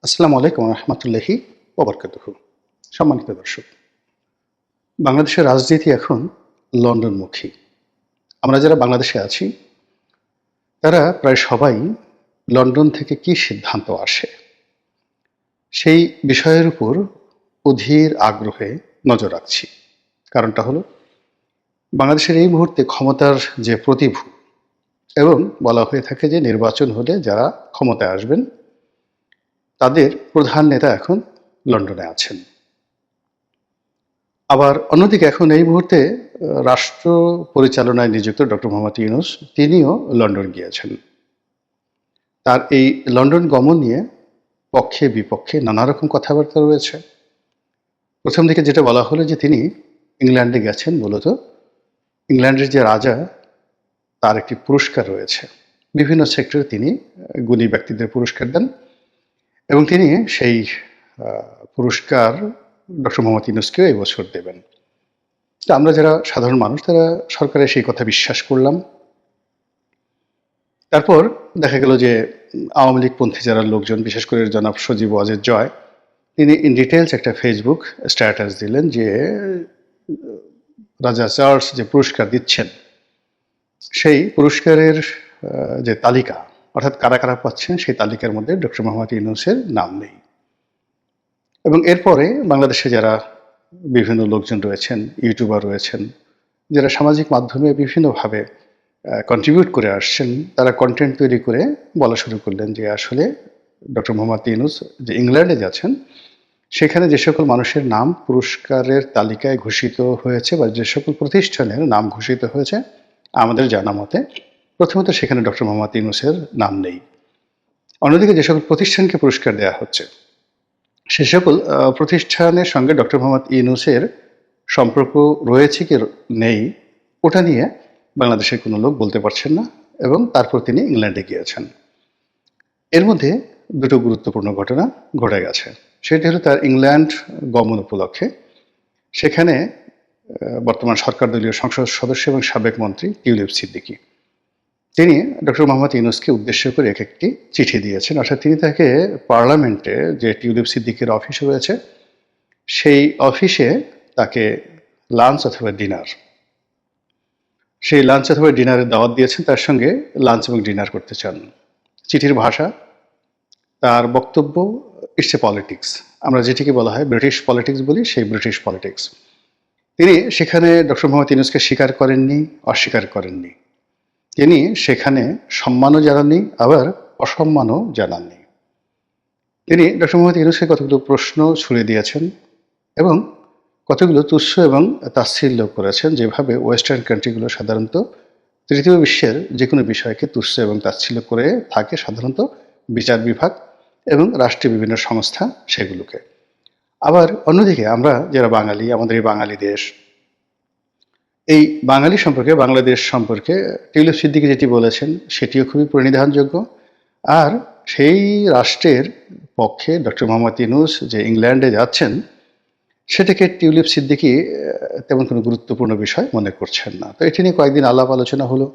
আসসালামু আলাইকুম রহমতুল্লাহি ওবরকাতুহু। সম্মানিত দর্শক, বাংলাদেশের রাজনীতি এখন লন্ডনমুখী। আমরা যারা বাংলাদেশে আছি তারা প্রায় সবাই লন্ডন থেকে কি সিদ্ধান্ত আসে সেই বিষয়ের উপর অধীর আগ্রহে নজর রাখছি। কারণটা হলো বাংলাদেশের এই মুহূর্তে ক্ষমতার যে প্রতিভূ, এবং বলা হয়ে থাকে যে নির্বাচন হলে যারা ক্ষমতায় আসবেন তাদের প্রধান নেতা এখন লন্ডনে আছেন। আবার অন্যদিকে এখন এই মুহূর্তে রাষ্ট্র পরিচালনায় নিযুক্ত ডক্টর মোহাম্মদ ইউনূস তিনিও লন্ডন গিয়েছেন। তার এই লন্ডন গমন নিয়ে পক্ষে বিপক্ষে নানা রকম কথাবার্তা রয়েছে। প্রথম দিকে যেটা বলা হলো যে তিনি ইংল্যান্ডে গেছেন, মূলত ইংল্যান্ডের যে রাজা তার একটি পুরস্কার রয়েছে, বিভিন্ন সেক্টরে তিনি গুণী ব্যক্তিদের পুরস্কার দেন এবং তিনি সেই পুরস্কার ডক্টর মোহাম্মদ ইউনূসকেও এই বছর দেবেন। তো আমরা যারা সাধারণ মানুষ তারা সরকারের সেই কথা বিশ্বাস করলাম। তারপর দেখা গেল যে আওয়ামী লীগপন্থী যারা লোকজন, বিশেষ করে জনাব সজীব ওয়াজেদ জয়, তিনি ইন ডিটেলস একটা ফেসবুক স্ট্যাটাস দিলেন যে রাজা চার্লস যে পুরস্কার দিচ্ছেন সেই পুরস্কারের যে তালিকা, অর্থাৎ কারা কারা পাচ্ছেন সেই তালিকার মধ্যে ডক্টর মোহাম্মদ ইউনূসের নাম নেই। এবং এরপরে বাংলাদেশে যারা বিভিন্ন লোকজন রয়েছেন, ইউটিউবার রয়েছেন, যারা সামাজিক মাধ্যমে বিভিন্নভাবে কন্ট্রিবিউট করে আসছেন, তারা কন্টেন্ট তৈরি করে বলা শুরু করলেন যে আসলে ডক্টর মোহাম্মদ ইউনূস যে ইংল্যান্ডে যাচ্ছেন সেখানে যে সকল মানুষের নাম পুরস্কারের তালিকায় ঘোষিত হয়েছে বা যে সকল প্রতিষ্ঠানের নাম ঘোষিত হয়েছে, আমাদের জানা মতে প্রথমত সেখানে ডক্টর মোহাম্মদ ইউনূসের নাম নেই। অন্যদিকে যে সকল প্রতিষ্ঠানকে পুরস্কার দেওয়া হচ্ছে সে সকল প্রতিষ্ঠানের সঙ্গে ডক্টর মোহাম্মদ ইউনূসের সম্পর্ক রয়েছে কি নেই ওটা নিয়ে বাংলাদেশের কোনো লোক বলতে পারছেন না, এবং তারপর তিনি ইংল্যান্ডে গিয়েছেন। এর মধ্যে দুটো গুরুত্বপূর্ণ ঘটনা ঘটে গেছে। সেটি হলো তার ইংল্যান্ড গমন উপলক্ষে সেখানে বর্তমান সরকার দলীয় সংসদ সদস্য এবং সাবেক মন্ত্রী টিউলিপ সিদ্দিকী, তিনি ডক্টর মোহাম্মদ ইউনূসকে উদ্দেশ্য করে এক একটি চিঠি দিয়েছেন। অর্থাৎ তিনি তাকে পার্লামেন্টে যে টিউলিপ সিদ্দিকীর অফিস রয়েছে সেই অফিসে তাকে লাঞ্চ অথবা ডিনার, সেই লাঞ্চ অথবা ডিনারের দাওয়াত দিয়েছেন, তার সঙ্গে লাঞ্চ এবং ডিনার করতে চান। চিঠির ভাষা, তার বক্তব্য, ইটস এ পলিটিক্স, আমরা যেটিকে বলা হয় ব্রিটিশ পলিটিক্স বলি, সেই ব্রিটিশ পলিটিক্স। তিনি সেখানে ডক্টর মোহাম্মদ ইউনূসকে স্বীকার করেননি, অস্বীকার করেননি। তিনি সেখানে সম্মানও জানাননি, আবার অসম্মানও জানাননি। তিনি ডক্টর মোহাম্মদ ইউনূসকে কতগুলো প্রশ্ন ছুড়ে দিয়েছেন এবং কতগুলো তুচ্ছ এবং তাচ্ছিল্য করেছেন, যেভাবে ওয়েস্টার্ন কান্ট্রিগুলো সাধারণত তৃতীয় বিশ্বের যে কোনো বিষয়কে তুচ্ছ এবং তাচ্ছিল্য করে থাকে, সাধারণত বিচার বিভাগ এবং রাষ্ট্রীয় বিভিন্ন সংস্থা সেগুলোকে। আবার অন্যদিকে আমরা যারা বাঙালি, আমাদের এই বাঙালি দেশ, এই বাঙালি সম্পর্কে, বাংলাদেশ সম্পর্কে টিউলিপ সিদ্দিকী যেটি বলেছেন সেটিও খুবই প্রণিধানযোগ্য। আর সেই রাষ্ট্রের পক্ষে ডক্টর মোহাম্মদ ইউনূস যে ইংল্যান্ডে যাচ্ছেন সেটাকে টিউলিপ সিদ্দিকী তেমন কোনো গুরুত্বপূর্ণ বিষয় মনে করছেন না। তো এটি নিয়ে কয়েকদিন আলাপ আলোচনা হলো।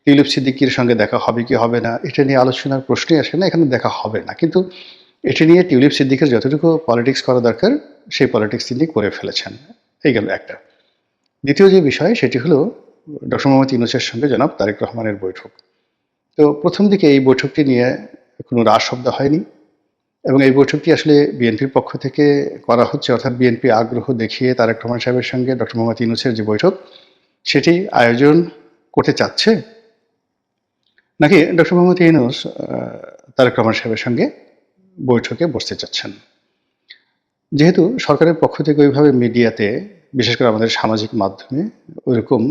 টিউলিপ সিদ্দিকীর সঙ্গে দেখা হবে কি হবে না এটা নিয়ে আলোচনার প্রশ্নই আসে না, এখানে দেখা হবে না। কিন্তু এটি নিয়ে টিউলিপ সিদ্দিকীর যতটুকু পলিটিক্স করা দরকার সেই পলিটিক্স তিনি করে ফেলেছেন। এই গেল একটা। দ্বিতীয় যে বিষয় সেটি হলো ডক্টর মোহাম্মদ ইউনূসের সঙ্গে জনাব তারেক রহমানের বৈঠক। তো প্রথম দিকে এই বৈঠকটি নিয়ে কোনো রাজ শব্দ হয়নি, এবং এই বৈঠকটি আসলে বিএনপির পক্ষ থেকে করা হচ্ছে, অর্থাৎ বিএনপি আগ্রহ দেখিয়ে তারেক রহমান সাহেবের সঙ্গে ডক্টর মোহাম্মদ ইউনূসের যে বৈঠক সেটি আয়োজন করতে চাচ্ছে, নাকি ডক্টর মোহাম্মদ ইউনূস তারেক রহমান সাহেবের সঙ্গে বৈঠকে বসতে চাচ্ছেন। যেহেতু সরকারের পক্ষ থেকে ওইভাবে মিডিয়াতে, বিশেষ করে আমাদের সামাজিক মাধ্যমে ওইরকম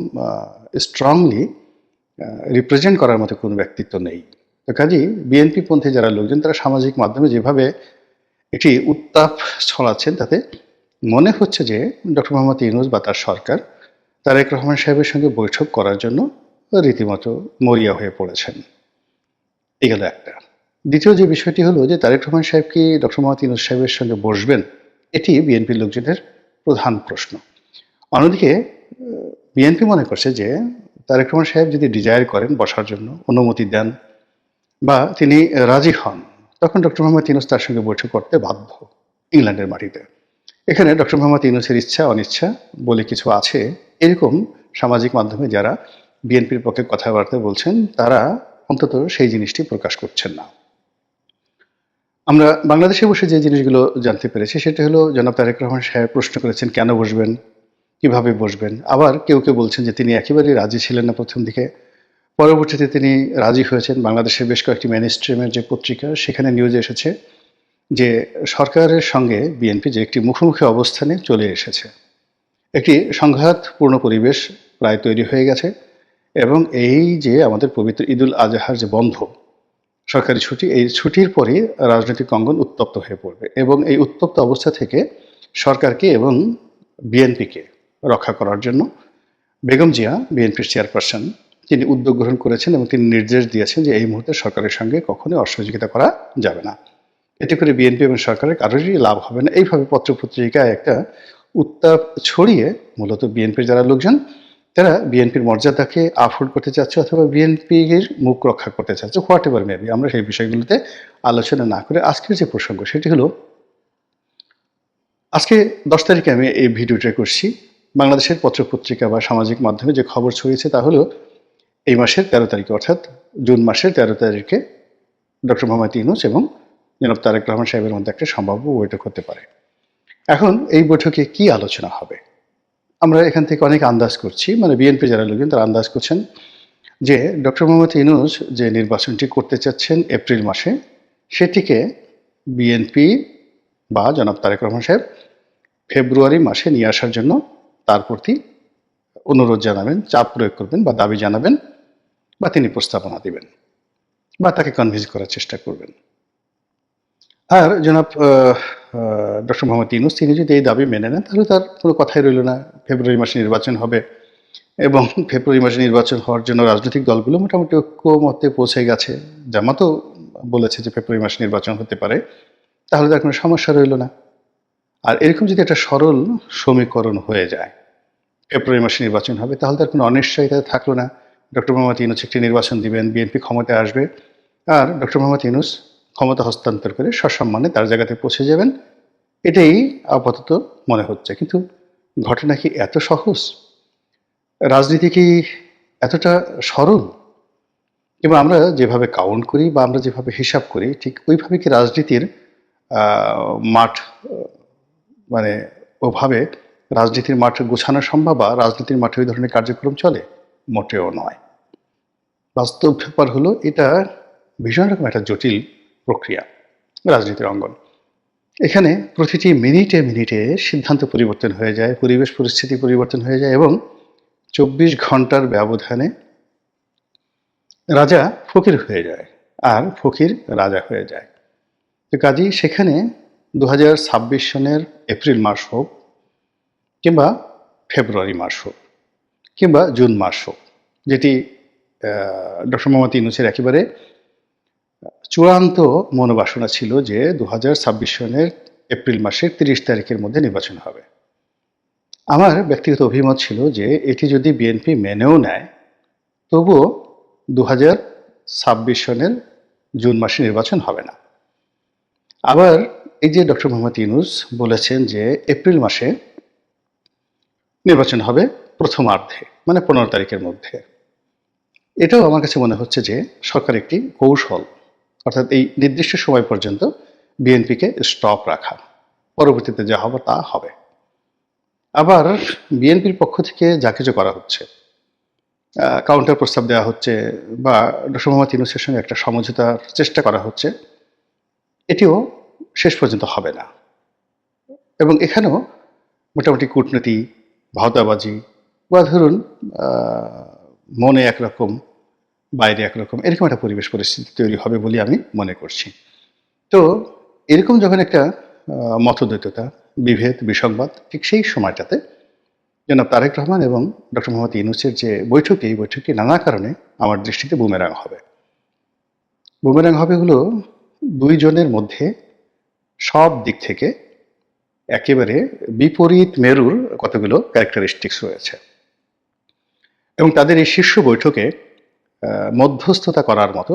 স্ট্রংলি রিপ্রেজেন্ট করার মতো কোনো ব্যক্তিত্ব নেই, তো কাজেই বিএনপি পন্থী যারা লোকজন তারা সামাজিক মাধ্যমে যেভাবে একটি উত্তাপ ছড়াচ্ছেন তাতে মনে হচ্ছে যে ডক্টর মোহাম্মদ ইউনূস বা তার সরকার তারেক রহমান সাহেবের সঙ্গে বৈঠক করার জন্য রীতিমতো মরিয়া হয়ে পড়েছেন। এই গেল একটা। দ্বিতীয় যে বিষয়টি হলো যে তারেক রহমান সাহেব কি ডক্টর মোহাম্মদ ইউনূস সাহেবের সঙ্গে বসবেন, এটি বিএনপির লোকজনের প্রধান প্রশ্ন। অন্যদিকে বিএনপি মনে করছে যে তারেক রহমান সাহেব যদি ডিজায়ার করেন বসার জন্য, অনুমতি দেন বা তিনি রাজি হন, তখন ডক্টর মোহাম্মদ ইউনূস তার সঙ্গে বৈঠক করতে বাধ্য ইংল্যান্ডের মাটিতে। এখানে ডক্টর মোহাম্মদ ইউনূসের ইচ্ছা অনিচ্ছা বলে কিছু আছে, এরকম সামাজিক মাধ্যমে যারা বিএনপির পক্ষে কথাবার্তা বলছেন তারা অন্তত সেই জিনিসটি প্রকাশ করছেন না। আমরা বাংলাদেশে বসে যে জিনিসগুলো জানতে পেরেছি সেটা হলো, জনাব তারেক রহমান সাহেব প্রশ্ন করেছেন কেন বসবেন, কিভাবে বসবেন। আবার কেউ কেউ বলছেন যে তিনি একেবারেই রাজি ছিলেন না প্রথম দিকে, পরবর্তীতে তিনি রাজি হয়েছেন। বাংলাদেশের বেশ কয়েকটি মেইনস্ট্রিমের যে পত্রিকা সেখানে নিউজে এসেছে যে সরকারের সঙ্গে বিএনপি যে একটি মুখোমুখি অবস্থানে চলে এসেছে, একটি সংঘাতপূর্ণ পরিবেশ প্রায় তৈরি হয়ে গেছে। এবং এই যে আমাদের পবিত্র ঈদুল আজহার যে বন্ধ, সরকারি ছুটি, এই ছুটির পরেই রাজনৈতিক অঙ্গন উত্তপ্ত হয়ে পড়বে এবং এই উত্তপ্ত অবস্থা থেকে সরকারকে এবং বিএনপিকে রক্ষা করার জন্য বেগম জিয়া, বিএনপির চেয়ারপারসন, তিনি উদ্যোগ গ্রহণ করেছেন এবং তিনি নির্দেশ দিয়েছেন যে এই মুহূর্তে সরকারের সঙ্গে কখনোই অসহযোগিতা করা যাবে না, এতে করে বিএনপি এবং সরকারের কারোরই লাভ হবে না। এইভাবে পত্রপত্রিকায় একটা উত্তাপ ছড়িয়ে মূলত বিএনপির যারা লোকজন তারা বিএনপির মর্যাদাকে আফোর্ড করতে চাচ্ছে অথবা বিএনপির মুখ রক্ষা করতে চাচ্ছে, হোয়াট এভার মেবি। আমরা সেই বিষয়গুলোতে আলোচনা না করে আজকের যে প্রসঙ্গ সেটি হলো, আজকে 10 তারিখে আমি এই ভিডিওটা করছি। বাংলাদেশের পত্রপত্রিকা বা সামাজিক মাধ্যমে যে খবর ছড়িয়েছে তা হলো এই মাসের 13 তারিখে, অর্থাৎ জুন মাসের 13 তারিখে ডক্টর মোহাম্মদ ইউনূস এবং জনাব তারেক রহমান সাহেবের মধ্যে একটা সম্ভাব্য বৈঠক হতে পারে। এখন এই বৈঠকে কি আলোচনা হবে আমরা এখান থেকে অনেক আন্দাজ করছি, মানে বিএনপি যারা লোকজন তারা আন্দাজ করছেন যে ডক্টর মোহাম্মদ ইউনূস যে নির্বাচনটি করতে চাচ্ছেন এপ্রিল মাসে, সেটিকে বিএনপি বা জনাব তারেক রহমান সাহেব ফেব্রুয়ারি মাসে নিয়ে আসার জন্য তার প্রতি অনুরোধ জানাবেন, চাপ প্রয়োগ করবেন বা দাবি জানাবেন, বা তিনি প্রস্তাবনা দিবেন বা তাকে কনভিন্স করার চেষ্টা করবেন। আর জনাব ডক্টর মোহাম্মদ ইউনূস তিনি যদি এই দাবি মেনে নেন তাহলে তার কোনো কথাই রইল না, ফেব্রুয়ারি মাসে নির্বাচন হবে এবং ফেব্রুয়ারি মাসে নির্বাচন হওয়ার জন্য রাজনৈতিক দলগুলো মোটামুটি ঐক্যমত্যে পৌঁছে গেছে, জামাতও বলেছে যে ফেব্রুয়ারি মাসে নির্বাচন হতে পারে, তাহলে তার কোনো সমস্যা রইল না। আর এরকম যদি একটা সরল সমীকরণ হয়ে যায়, ফেব্রুয়ারি মাসে নির্বাচন হবে, তাহলে তার কোনো অনিশ্চয়তা থাকলো না। ডক্টর মোহাম্মদ ইউনূস একটি নির্বাচন দিবেন, বিএনপি ক্ষমতায় আসবে, আর ডক্টর মোহাম্মদ ইউনূস ক্ষমতা হস্তান্তর করে সসম্মানে তার জায়গাতে পৌঁছে যাবেন। এটাই আপাতত মনে হচ্ছে, কিন্তু ঘটনা কি এত সহজ? রাজনীতি কি এতটা সরল? কিংবা আমরা যেভাবে কাউন্ট করি বা আমরা যেভাবে হিসাব করি ঠিক ওইভাবে কি রাজনীতির মাঠ, মানে ওভাবে রাজনীতির মাঠ গোছানো সম্ভব বা রাজনীতির মাঠে ওই ধরনের কার্যক্রম চলে? মোটেও নয়। বাস্তব ব্যাপার হলো এটা ভীষণ রকম একটা জটিল প্রক্রিয়া, রাজনীতির অঙ্গন। এখানে প্রতিটি মিনিটে মিনিটে সিদ্ধান্ত পরিবর্তন হয়ে যায়, পরিবেশ পরিস্থিতি পরিবর্তন হয়ে যায় এবং 24 ঘন্টার ব্যবধানে রাজা ফকির হয়ে যায় আর ফকির রাজা হয়ে যায়। তো কাজেই সেখানে 2026 সনের এপ্রিল মাস হোক কিংবা ফেব্রুয়ারি মাস হোক কিংবা জুন মাস হোক, যেটি ডক্টর মোহাম্মদ ইউনূসের একেবারে চূড়ান্ত মনোবাসনা ছিল যে 2026 সনের এপ্রিল মাসের 30 তারিখের মধ্যে নির্বাচন হবে। আমার ব্যক্তিগত অভিমত ছিল যে এটি যদি বিএনপি মেনেও নেয় তবুও 2026 সনের জুন মাসে নির্বাচন হবে না। আবার এই যে ডক্টর মোহাম্মদ ইউনূস বলেছেন যে এপ্রিল মাসে নির্বাচন হবে প্রথমার্ধে, মানে 15 তারিখের মধ্যে, এটাও আমার কাছে মনে হচ্ছে যে সরকার একটি কৌশল, অর্থাৎ এই নির্দিষ্ট সময় পর্যন্ত বিএনপিকে স্টপ রাখা, পরবর্তীতে যা হবে তা হবে। আবার বিএনপির পক্ষ থেকে যা কিছু করা হচ্ছে, কাউন্টার প্রস্তাব দেওয়া হচ্ছে বা ডক্টর মোহাম্মদ ইউনূসের সঙ্গে একটা সমঝোতার চেষ্টা করা হচ্ছে, এটিও শেষ পর্যন্ত হবে না। এবং এখানেও মোটামুটি কূটনীতি, ভাওতাবাজি বা ধরুন মনে একরকম বাইরে একরকম, এরকম একটা পরিবেশ পরিস্থিতি তৈরি হবে বলে আমি মনে করছি। তো এরকম যখন একটা মতদ্বৈততা, বিভেদ, বিসংবাদ, ঠিক সেই সময়টাতে জনাব তারেক রহমান এবং ডক্টর মোহাম্মদ ইউনূসের যে বৈঠক, এই বৈঠকটি নানা কারণে আমার দৃষ্টিতে বুমেরাং হবে। বুমেরাং হবে হলো দুইজনের মধ্যে সব দিক থেকে একেবারে বিপরীত মেরুর কতগুলো ক্যারেক্টারিস্টিক্স রয়েছে এবং তাদের এই শীর্ষ বৈঠকে মধ্যস্থতা করার মতো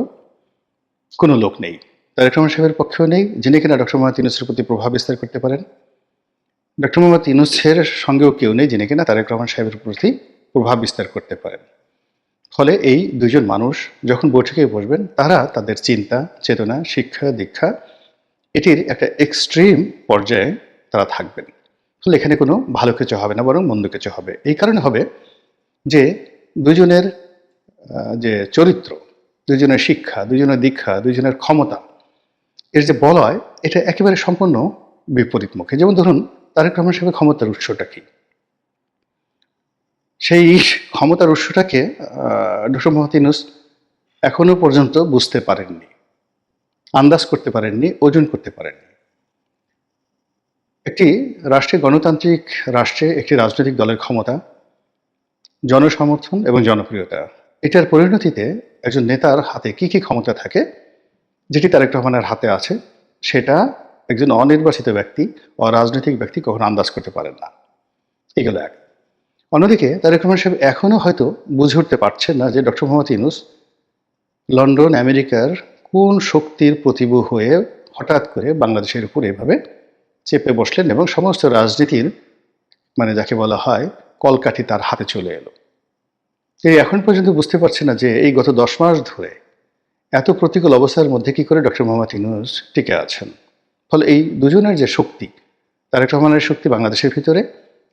কোনো লোক নেই। তারেক রহমান সাহেবের পক্ষেও নেই, যিনি কিনা ডক্টর মোহাম্মদ ইউনূসের প্রতি প্রভাব বিস্তার করতে পারেন। ডক্টর মোহাম্মদ ইউনূসের সঙ্গেও কেউ নেই, যিনি কিনা তারেক রহমান সাহেবের প্রতি প্রভাব বিস্তার করতে পারেন। ফলে এই দুইজন মানুষ যখন বৈঠকে বসবেন, তারা তাদের চিন্তা, চেতনা, শিক্ষা, দীক্ষা এটির একটা এক্সট্রিম পর্যায়ে তারা থাকবেন। ফলে এখানে কোনো ভালো কিছু হবে না, বরং মন্দ কিছু হবে। এই কারণে হবে যে দুজনের যে চরিত্র, দুজনের শিক্ষা, দুজনের দীক্ষা, দুজনের ক্ষমতা, এর যে বলয়, এটা একেবারে সম্পূর্ণ বিপরীতমুখী। যেমন ধরুন, তারেক রহমান সাহেবের ক্ষমতার উৎসটা কি? সেই ক্ষমতার উৎসটাকে ডক্টর মোহাম্মদ ইউনূস এখনো পর্যন্ত বুঝতে পারেননি, আন্দাজ করতে পারেননি, ওজন করতে পারেননি। একটি রাষ্ট্রে, গণতান্ত্রিক রাষ্ট্রে একটি রাজনৈতিক দলের ক্ষমতা, জনসমর্থন এবং জনপ্রিয়তা, এটার পরিণতিতে একজন নেতার হাতে কি কি ক্ষমতা থাকে, যেটি তারেক রহমানের হাতে আছে, সেটা একজন অনির্বাচিত ব্যক্তি, অরাজনৈতিক ব্যক্তি কখনো আন্দাজ করতে পারেন না। এগুলো এক। অন্যদিকে তারেক রহমান সাহেব এখনো হয়তো বুঝে উঠতে পারছেন না যে ডক্টর মোহাম্মদ ইউনূস লন্ডন, আমেরিকার কোন শক্তির প্রতিভূ হয়ে হঠাৎ করে বাংলাদেশের উপর এভাবে চেপে বসলেন এবং সমস্ত রাজনীতির, মানে যাকে বলা হয়, কলকাঠি তার হাতে চলে এলো। এই এখন পর্যন্ত বুঝতে পারছে না যে এই গত 10 মাস ধরে এত প্রতিকূল অবস্থার মধ্যে কি করে ডক্টর মোহাম্মদ ইউনূস টিকে আছেন। ফলে এই দুজনের যে শক্তি, তারেক রহমানের শক্তি বাংলাদেশের ভিতরে,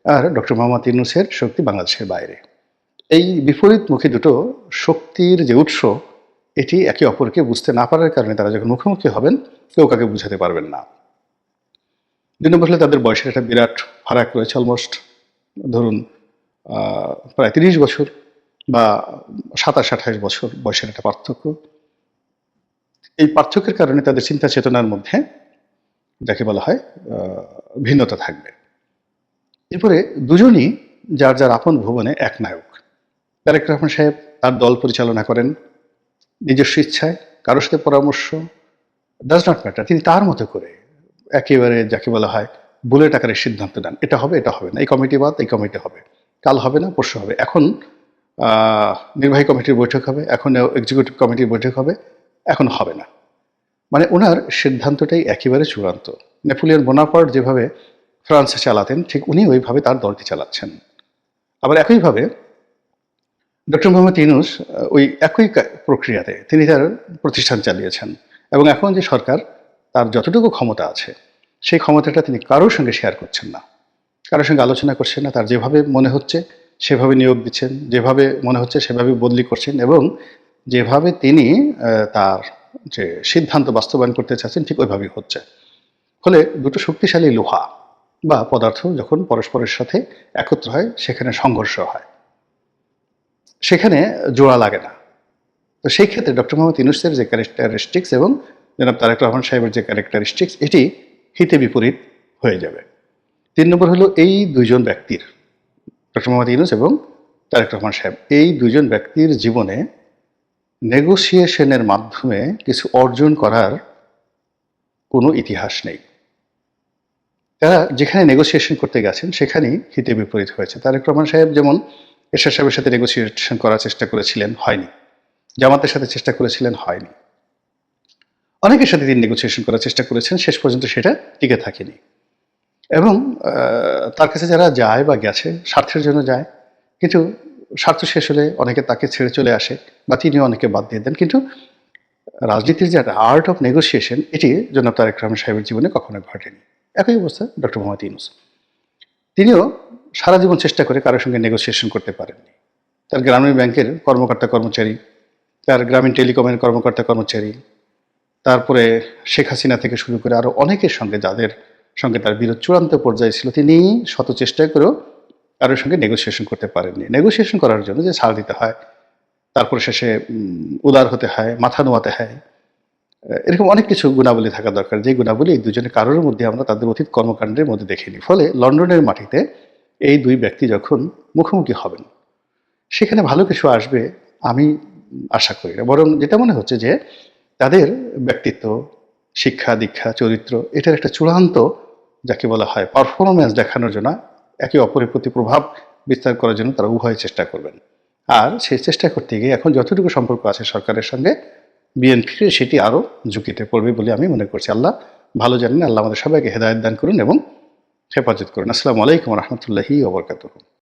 আর ডক্টর মোহাম্মদ ইউনূসের শক্তি বাংলাদেশের বাইরে, এই বিপরীতমুখী দুটো শক্তির যে উৎস, এটি একে অপরকে বুঝতে না পারার কারণে তারা যখন মুখোমুখি হবেন, কেউ কাকে বুঝাতে পারবেন না। 2 নম্বর হলে তাদের বয়সের একটা বিরাট ফারাক রয়েছে, অলমোস্ট ধরুন প্রায় 30 বছর বা 27-28 বছর বয়সের একটা পার্থক্য। এই পার্থক্যের কারণে তাদের চিন্তা চেতনার মধ্যে, যাকে বলা হয়, ভিন্নতা থাকবে। এরপরে দুজনই যার যার আপন ভুবনে এক নায়ক। তারেক রহমান সাহেব তার দল পরিচালনা করেন নিজস্ব ইচ্ছায়, কারোর সাথে পরামর্শ, ডাজ নট ম্যাটার, তিনি তার মতো করে একেবারে, যাকে বলা হয়, বুলেট আকারে সিদ্ধান্ত নেন, এটা হবে, এটা হবে না, এই কমিটি বাদ, এই কমিটি হবে, কাল হবে না, পরশু হবে, এখন নির্বাহী কমিটির বৈঠক হবে, এখন এক্সিকিউটিভ কমিটির বৈঠক হবে, এখন হবে না। মানে ওনার সিদ্ধান্তটাই একেবারে চূড়ান্ত। নেপোলিয়ন বোনাপার্ট যেভাবে ফ্রান্সে চালাতেন, ঠিক উনি ওইভাবে তার দলটি চালাচ্ছেন। আবার একইভাবে ডক্টর মোহাম্মদ ইউনূস ওই একই প্রক্রিয়াতে তিনি তার প্রতিষ্ঠান চালিয়েছেন, এবং এখন যে সরকার, তার যতটুকু ক্ষমতা আছে, সেই ক্ষমতাটা তিনি কারোর সঙ্গে শেয়ার করছেন না, কারোর সঙ্গে আলোচনা করছেন না। তার যেভাবে মনে হচ্ছে সেভাবে নিয়োগ দিচ্ছেন, যেভাবে মনে হচ্ছে সেভাবে বদলি করছেন, এবং যেভাবে তিনি তার যে সিদ্ধান্ত বাস্তবায়ন করতে চাচ্ছেন, ঠিক ওইভাবেই হচ্ছে। ফলে দুটো শক্তিশালী লোহা বা পদার্থ যখন পরস্পরের সাথে একত্র হয়, সেখানে সংঘর্ষ হয়, সেখানে জোড়া লাগে না। তো সেই ক্ষেত্রে ডক্টর মোহাম্মদ ইউনূসের যে ক্যারেক্টারিস্টিক্স এবং জনাব তারেক রহমান সাহেবের যে ক্যারেক্টারিস্টিক্স, এটি হিতে বিপরীত হয়ে যাবে। 3 নম্বর হলো, এই দুইজন ব্যক্তির, ডক্টর মোহাম্মদ ইউনূস এবং তারেক রহমান সাহেব, এই দুইজন ব্যক্তির জীবনে নেগোসিয়েশনের মাধ্যমে কিছু অর্জন করার কোনো ইতিহাস নেই। তারা যেখানে নেগোসিয়েশন করতে গেছেন, সেখানেই হিতে বিপরীত হয়েছে। তারেক রহমান সাহেব যেমন এরশাদ সাহেবের সাথে নেগোসিয়েশন করার চেষ্টা করেছিলেন, হয়নি। জামাতের সাথে চেষ্টা করেছিলেন, হয়নি। অনেকের সাথে তিনি নেগোসিয়েশন করার চেষ্টা করেছেন, শেষ পর্যন্ত সেটা টিকে থাকেনি। এবং তার কাছে যারা যায় বা গেছে, স্বার্থের জন্য যায়, কিন্তু স্বার্থ শেষ হলে অনেকে তাকে ছেড়ে চলে আসে, বা তিনিও অনেকে বাদ দিয়ে দেন। কিন্তু রাজনীতির যে একটা আর্ট অফ নেগোসিয়েশন, এটি জনাব তারেক রহমান সাহেবের জীবনে কখনো ঘটেনি। একই অবস্থা ডক্টর মোহাম্মদ ইউনূস, তিনিও সারা জীবন চেষ্টা করে কারোর সঙ্গে নেগোসিয়েশন করতে পারেননি। তার গ্রামীণ ব্যাংকের কর্মকর্তা কর্মচারী, তার গ্রামীণ টেলিকমের কর্মকর্তা কর্মচারী, তারপরে শেখ হাসিনা থেকে শুরু করে আরও অনেকের সঙ্গে, যাদের সঙ্গে তার বিরোধ চূড়ান্ত পর্যায়ে ছিল, তিনি শত চেষ্টা করেও কারোর সঙ্গে নেগোসিয়েশন করতে পারেননি। নেগোসিয়েশন করার জন্য যে ছাড় দিতে হয়, তারপরে শেষে উদার হতে হয়, মাথা নোয়াতে হয়, এরকম অনেক কিছু গুণাবলী থাকা দরকার, যে গুণাবলী এই দুজনের কারোর মধ্যে আমরা তাদের অতীত কর্মকাণ্ডের মধ্যে দেখিনি। ফলে লন্ডনের মাটিতে এই দুই ব্যক্তি যখন মুখোমুখি হবেন, সেখানে ভালো কিছু আসবে আমি আশা করি না, বরং যেটা মনে হচ্ছে যে তাদের ব্যক্তিত্ব, শিক্ষা, দীক্ষা, চরিত্র, এটার একটা চূড়ান্ত, যাকে বলা হয়, পারফরমেন্স দেখানোর জন্য, একে অপরের প্রতি প্রভাব বিস্তার করার জন্য তারা উভয় চেষ্টা করবেন। আর সেই চেষ্টা করতে গিয়ে এখন যতটুকু সম্পর্ক আছে সরকারের সঙ্গে, বিএনপিকে সেটি আরও ঝুঁকিতে পড়বে বলে আমি মনে করছি। আল্লাহ ভালো জানেন। আল্লাহ আমাদের সবাইকে হেদায়েত দান করুন এবং হেফাজত করুন। আসসালামু আলাইকুম রহমতুল্লাহি ওয়া বারাকাতুহু।